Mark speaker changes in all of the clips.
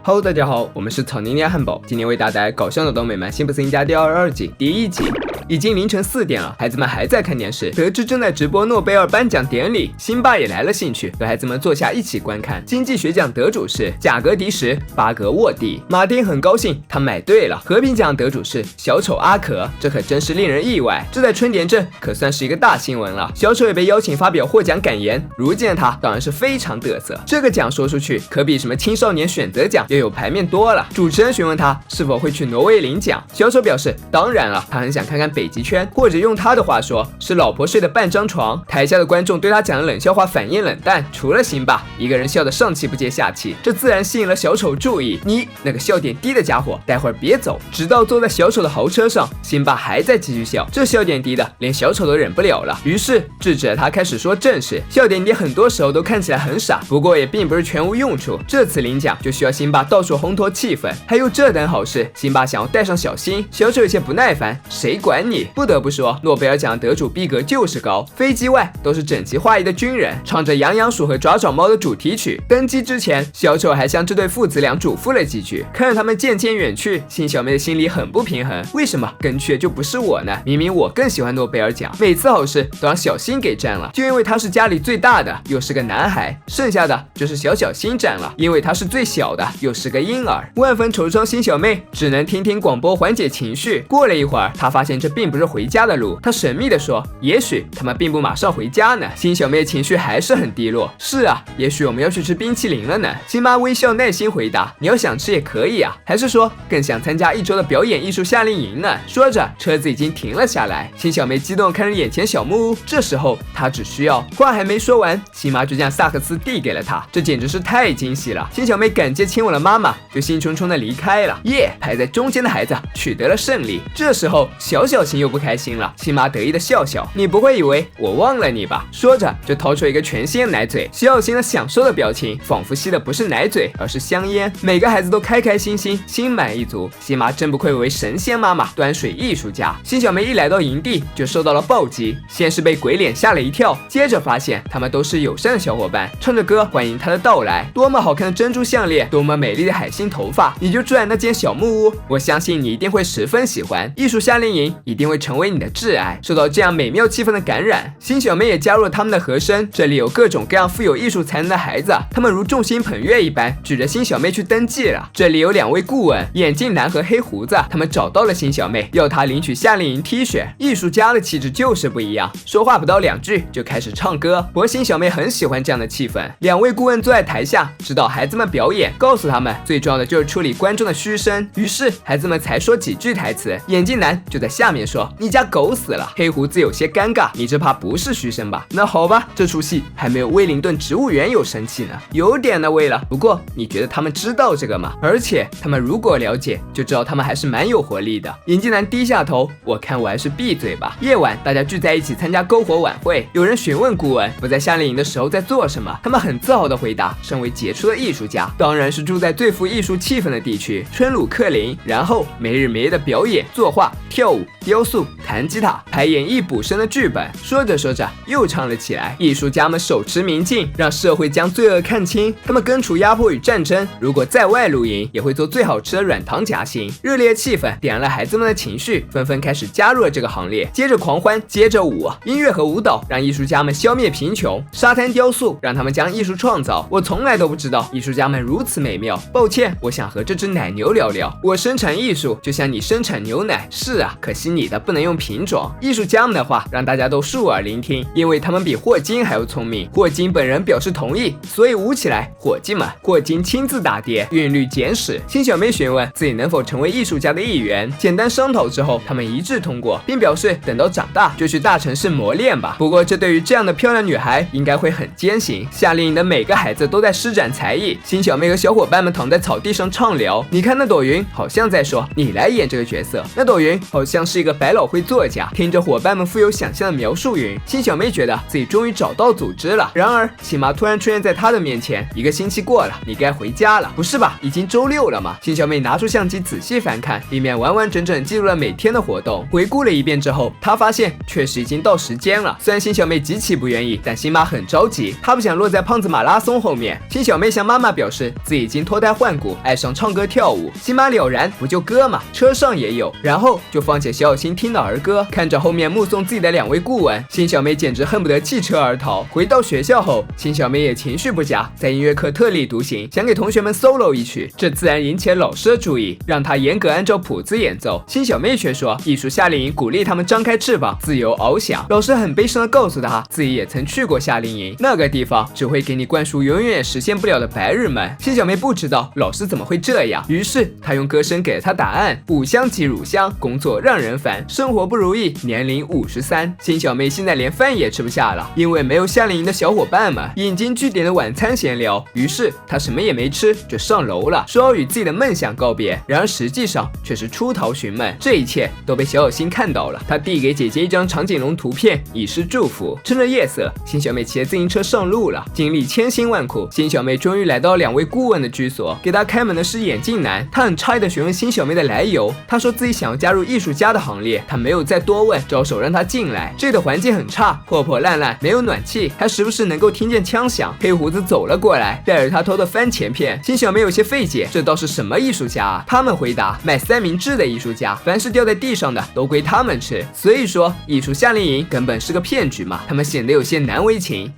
Speaker 1: Hello， 大家好，我们是草泥捏汉堡，今天为大家带来搞笑的东北漫辛普森一家第22季第1集。已经凌晨4点了，孩子们还在看电视。得知正在直播诺贝尔颁奖典礼，辛巴也来了兴趣，和孩子们坐下一起观看。经济学奖得主是贾格迪什·巴格沃蒂。马丁很高兴，他买对了。和平奖得主是小丑阿可，这可真是令人意外。这在春田镇可算是一个大新闻了。小丑也被邀请发表获奖感言，如今的他当然是非常嘚瑟。这个奖说出去，可比什么青少年选择奖要有排面多了。主持人询问他是否会去挪威领奖，小丑表示当然了，他很想看看北极圈，或者用他的话说是老婆睡的半张床。台下的观众对他讲的冷笑话反应冷淡，除了辛巴一个人笑得上气不接下气，这自然吸引了小丑注意。你那个笑点低的家伙，待会儿别走。直到坐在小丑的豪车上，辛巴还在继续笑，这笑点低的连小丑都忍不了了，于是制止了他，开始说正事。笑点低很多时候都看起来很傻，不过也并不是全无用处。这次领奖就需要辛巴到处烘托气氛，还有这等好事，辛巴想要带上小新。小丑有些不耐烦，谁管你？不得不说，诺贝尔奖得主逼格就是高，飞机外都是整齐划一的军人，唱着养养鼠和爪爪猫的主题曲。登机之前，小丑还向这对父子俩嘱咐了几句。看着他们渐渐远去，辛小妹的心里很不平衡，为什么跟去的就不是我呢？明明我更喜欢诺贝尔奖，每次好事都让小新给占了，就因为他是家里最大的，又是个男孩，剩下的就是小新占了，因为他是最小的，又是个婴儿。万分惆怅，辛小妹只能听听广播缓解情绪。过了一会儿，她发现这并不是回家的路，她神秘地说，也许他们并不马上回家呢。辛小妹情绪还是很低落，是啊，也许我们要去吃冰淇淋了呢。辛巴微笑耐心回答，你要想吃也可以啊，还是说更想参加1周的表演艺术夏令营呢？说着车子已经停了下来，辛小妹激动看着眼前小木屋，这时候她只需要话还没说完，辛妈就将萨克斯递给了她，这简直是太惊喜了。辛小妹感激亲吻了妈妈，就兴冲冲地离开了。耶，排在中间的孩子取得了胜利。这时候小新又不开心了，辛妈得意的笑笑，你不会以为我忘了你吧？说着就掏出一个全新的奶嘴，小新的享受的表情仿佛吸的不是奶嘴，而是香烟。每个孩子都开开心心，心满意足。辛妈真不愧为神仙妈妈，端水艺术家。辛小妹一来到营地就受到了暴击，先是被鬼脸吓了一跳，接着发现他们都是友善的小伙伴，唱着歌欢迎她的到来。多么好看的珍珠项链，多么美丽的海星头发，你就住在那间小木屋，我相信你一定会十分喜欢。艺术夏令营一定会成为你的挚爱。受到这样美妙气氛的感染，辛小妹也加入了他们的和声。这里有各种各样富有艺术才能的孩子，他们如众星捧月一般，举着辛小妹去登记了。这里有2位顾问，眼镜男和黑胡子，他们找到了辛小妹，要她领取夏令营 T 恤。艺术家的气质就是不一样，说话不到2句就开始唱歌。不过辛小妹很喜欢这样的气氛。2位顾问坐在台下，指导孩子们表演，告诉他们最重要的就是处理观众的嘘声。于是孩子们才说几句台词，眼镜男就在下面说，你家狗死了。黑胡子有些尴尬，你这怕不是嘘声吧？那好吧，这出戏还没有威灵顿植物园有生气呢，有点呢为了。不过你觉得他们知道这个吗？而且他们如果了解，就知道他们还是蛮有活力的。眼镜男低下头，我看我还是闭嘴吧。夜晚大家聚在一起参加篝火晚会，有人询问顾问不在夏令营的时候在做什么，他们很自豪地回答，身为杰出的艺术家，当然是住在最富艺术气氛的地区春鲁克林，然后没日没夜的表演、作画、跳舞、雕塑、弹吉他，排演义补生的剧本。说着说着又唱了起来。艺术家们手持明镜，让社会将罪恶看清。他们根除压迫与战争，如果在外露营，也会做最好吃的软糖夹心。热烈的气氛点燃了孩子们的情绪，纷纷开始加入了这个行列。接着狂欢，接着舞，音乐和舞蹈让艺术家们消灭贫穷。沙滩雕塑让他们将艺术创造。我从来都不知道艺术家们如此美妙。抱歉，我想和这只奶牛聊聊。我生产艺术就像你生产牛奶。是啊，可惜你的不能用品种。艺术家们的话让大家都竖耳聆听，因为他们比霍金还要聪明。霍金本人表示同意，所以舞起来，伙计们。霍金亲自打碟，韵律简史。辛小妹询问自己能否成为艺术家的一员，简单商讨之后，他们一致通过，并表示等到长大就去大城市磨练吧。不过这对于这样的漂亮女孩应该会很艰辛。夏令营的每个孩子都在施展才艺，辛小妹和小伙伴们躺在草地上畅聊。你看那朵云好像在说，你来演这个角色。那朵云好像是一个百老汇作家。听着伙伴们富有想象的描述云，辛小妹觉得自己终于找到组织了。然而辛妈突然出现在她的面前，一个星期过了，你该回家了。不是吧，已经周6了吗？辛小妹拿出相机仔细翻看，里面完完整整记录了每天的活动。回顾了一遍之后，她发现确实已经到时间了。虽然辛小妹极其不愿意，但辛妈很着急，她不想落在胖子马拉松后面。辛小妹向妈妈表示自己已经脱胎换骨，爱上唱歌跳舞，心马了然，不就歌嘛？车上也有，然后就放起小新听的儿歌，看着后面目送自己的2位顾问，辛小妹简直恨不得弃车而逃。回到学校后，辛小妹也情绪不佳，在音乐课特立独行，想给同学们 solo 一曲，这自然引起了老师的注意，让她严格按照谱子演奏。辛小妹却说，艺术夏令营鼓励他们张开翅膀，自由翱翔。老师很悲伤地告诉她，自己也曾去过夏令营，那个地方只会给你灌输永远也实现不了的白日梦。辛小妹不知道老师怎么会这样，于是她用歌声给了他答案：五香即乳香，工作让人烦，生活不如意，年龄53。辛小妹现在连饭也吃不下了，因为没有夏令营的小伙伴们引经据典的晚餐闲聊，于是她什么也没吃就上楼了，说要与自己的梦想告别。然而实际上却是出逃寻梦，这一切都被小新看到了。他递给姐姐一张长颈龙图片，以示祝福。趁着夜色，辛小妹骑着自行车上路了。经历千辛万苦，辛小妹终于来到2位顾问的居所。给她开门的是眼镜男，他很诧异的询问辛小妹的来由。他说自己想要加入艺术家的行列，他没有再多问，招手让她进来。这里的环境很差，破破烂烂，没有暖气，还时不时能够听见枪响。黑胡子走了过来，带着他偷的番茄片。辛小妹有些费解，这倒是什么艺术家啊？他们回答，卖三明治的艺术家，凡是掉在地上的都归他们吃。所以说艺术夏令营根本是个骗局嘛。他们显得有些难为情。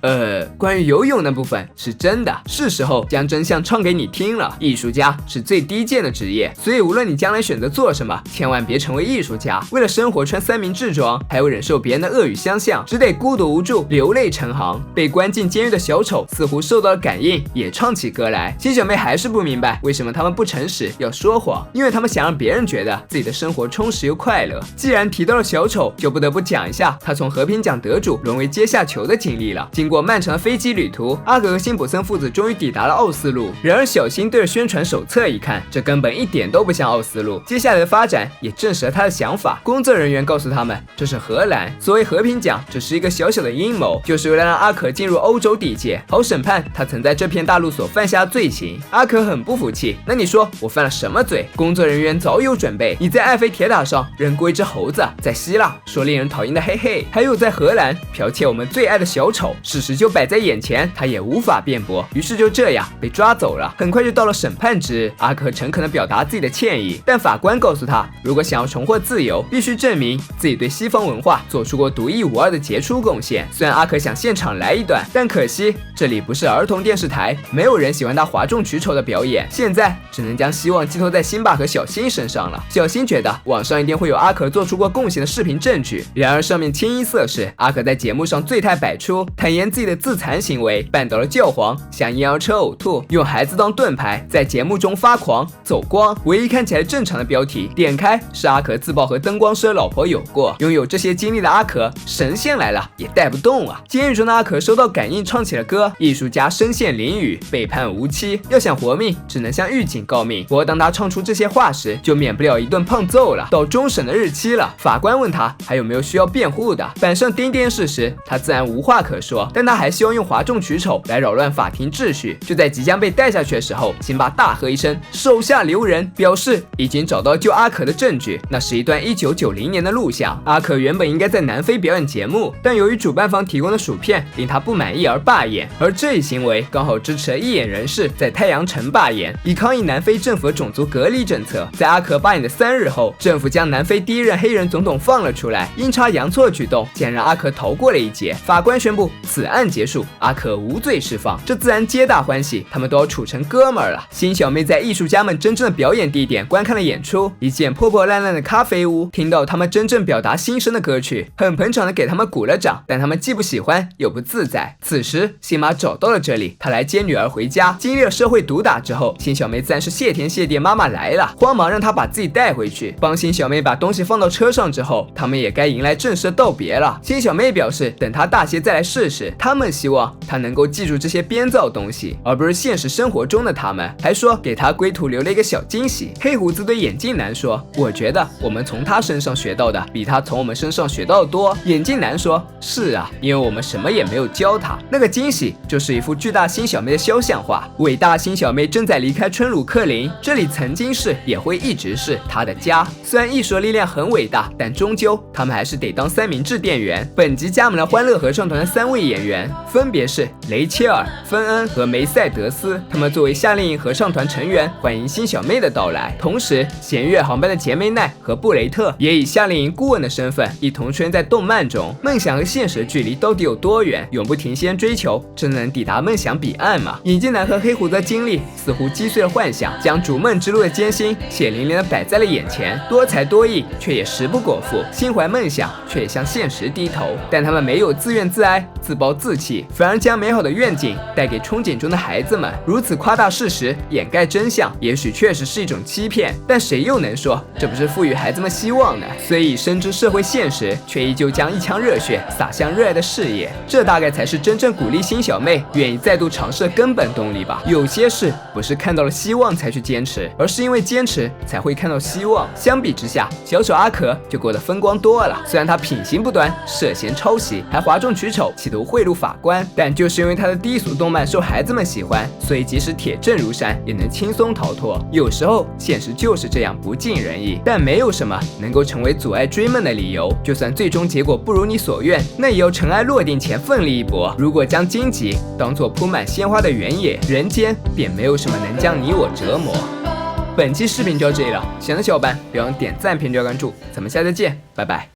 Speaker 1: 关于游泳那部分是真的，是时候将真相唱给你听了。艺术家是最低贱的职业，所以无论你将来选择做什么，千万别成为艺术家。为了生活穿三明治装，还有忍受别人的恶语相向，只得孤独无助，流泪成行。被关进监狱的小丑似乎受到了感应，也唱起歌来。辛小妹还是不明白为什么他们不诚实，要说谎，因为他们想让别人觉得自己的生活充实又快乐。既然提到了小丑，就不得不讲一下他从和平奖得主沦为阶下囚的经历了。经过漫长的飞机旅途，阿格和辛普森父子终于抵达了奥斯陆。然而小新对着宣传手册一看，这根本一点都不像奥斯陆。接下来的发展也证实了他的想法。工作人员告诉他们，这是荷兰，所谓和平奖只是一个小小的阴谋，就是为了让阿可进入欧洲地界，好审判他曾在这片大陆所犯下的罪行。阿可很不服气，那你说我犯了什么罪？工作人员早有准备，你在埃菲铁塔上扔过一只猴子，在希腊说令人讨厌的嘿嘿，还有在荷兰剽窃我们最爱的小丑，事实就摆在眼前，他也无法辩驳，于是就这样被抓走了。很快就到了审判之日，阿可诚恳地表达自己的歉意，但法官告诉他，如果想要重获自由，必须证明自己对西方文化做出过独一无二的杰出贡献。虽然阿可想现场来一段，但可惜这里不是儿童电视台，没有人喜欢他哗众取宠的表演，现在只能将希望寄托在辛巴和小新身上了。小新觉得网上一定会有阿可做出过贡献的视频证据，然而上面清一色是阿可在节目上醉态百出，坦言自己的自残行为，绊倒了教皇，向婴儿车呕吐，用孩子当盾牌，在节目中发狂走光。唯一看起来正常的标题点开是阿可自曝和灯光师的老婆有过。拥有这些经历的阿可，神仙来了也带不动啊。监狱中的阿可收到感应，唱起了歌。艺术家身陷囹圄，被判无期，要想活命只能向狱警告命。不过当他唱出这些话时，就免不了一顿胖揍了。到终审的日期了，法官问他还有没有需要辩护的。板上钉钉事实，他自然无话可说，但他还希望用哗众取宠来扰乱法庭秩序。就在即将被带下去的时候，辛巴大喝一声手下留人，表示已经找到救阿可的证据。那是一段1990年的录像。阿可原本应该在南非表演节目，但由于主办方提供的薯片令他不满意而罢演，而这一行为刚好支持了义眼人士在太阳城罢演，以抗议南非政府的种族隔离政策。在阿可罢演的3日后，政府将南非第一任黑人总统放了出来，阴差阳错的举动竟然让阿可逃过了一劫。法官宣布此案结束，阿可无罪释放，这自然皆大欢喜，他们都要处成哥们儿了。辛小妹在艺术家们真正的表演地点观看了演出，一间破破烂烂的咖啡屋，听到他们真正表达心声的歌曲，很捧场的给他们鼓了掌，但他们既不喜欢又不自在。此时辛马找到了这里，他来接女儿回家。经历了社会毒打之后，辛小妹自然是谢天谢地妈妈来了，慌忙让她把自己带回去。帮辛小妹把东西放到车上之后，他们也该迎来正式的道别了。辛小妹表示等她大些再来试试，他们希望她能够记住这些编造东西，而不是现实生活中的他们，还说给她归途留了一个小惊喜。黑胡子对眼镜男说，我觉得我们从他身上学到的比他从我们身上学到的多。眼镜男说，是啊，因为我们什么也没有教他。那个惊喜就是一幅巨大辛小妹的肖像画，伟大辛小妹正在离开春鲁克林，这里曾经是也会一直是她的家。虽然艺术的力量很伟大，但终究他们还是得当三明治店员。本集加盟了欢乐合唱团的3位演员，分别是雷切尔、芬恩和梅赛德斯，他们作为夏令营合唱团成员欢迎新小妹的到来。同时，弦乐航班的杰梅奈和布雷特也以夏令营顾问的身份一同出现在动漫中。梦想和现实的距离到底有多远？永不停歇追求，真的能抵达梦想彼岸吗？眼镜男和黑胡子的经历似乎击碎了幻想，将逐梦之路的艰辛血淋淋的摆在了眼前。多才多艺，却也食不果腹；心怀梦想，却也向现实低头。但他们没有自怨自哀、自暴自弃，反而将美好的愿景带给憧憬中的孩子们。如此夸大事实、掩盖真相，也许确实是一种欺骗，但谁又能说这不是赋予孩子们希望呢？虽已深知社会现实，却依旧将一腔热血洒向热爱的事业，这大概才是真正鼓励新小妹愿意再度尝试的根本动力吧。有些事不是看到了希望才去坚持，而是因为坚持才会看到希望。相比之下，小丑阿可就过得风光多了。虽然他品行不端、涉嫌抄袭，还哗众取宠，企图贿赂法官，但就是因为他的低俗动漫受孩子们喜欢，所以即使铁证如山，也能轻松逃脱。有时候现实就是这样不尽人意，但没有什么能够成为阻碍追梦的理由。就算最终结果不如你所愿，那也要尘埃落定前奋力一搏。如果将荆棘当作铺满鲜花的原野，人间便没有什么能将你我折磨。本期视频就到这里了，喜欢的小伙伴别忘点赞、评论、关注，咱们下次见，拜拜。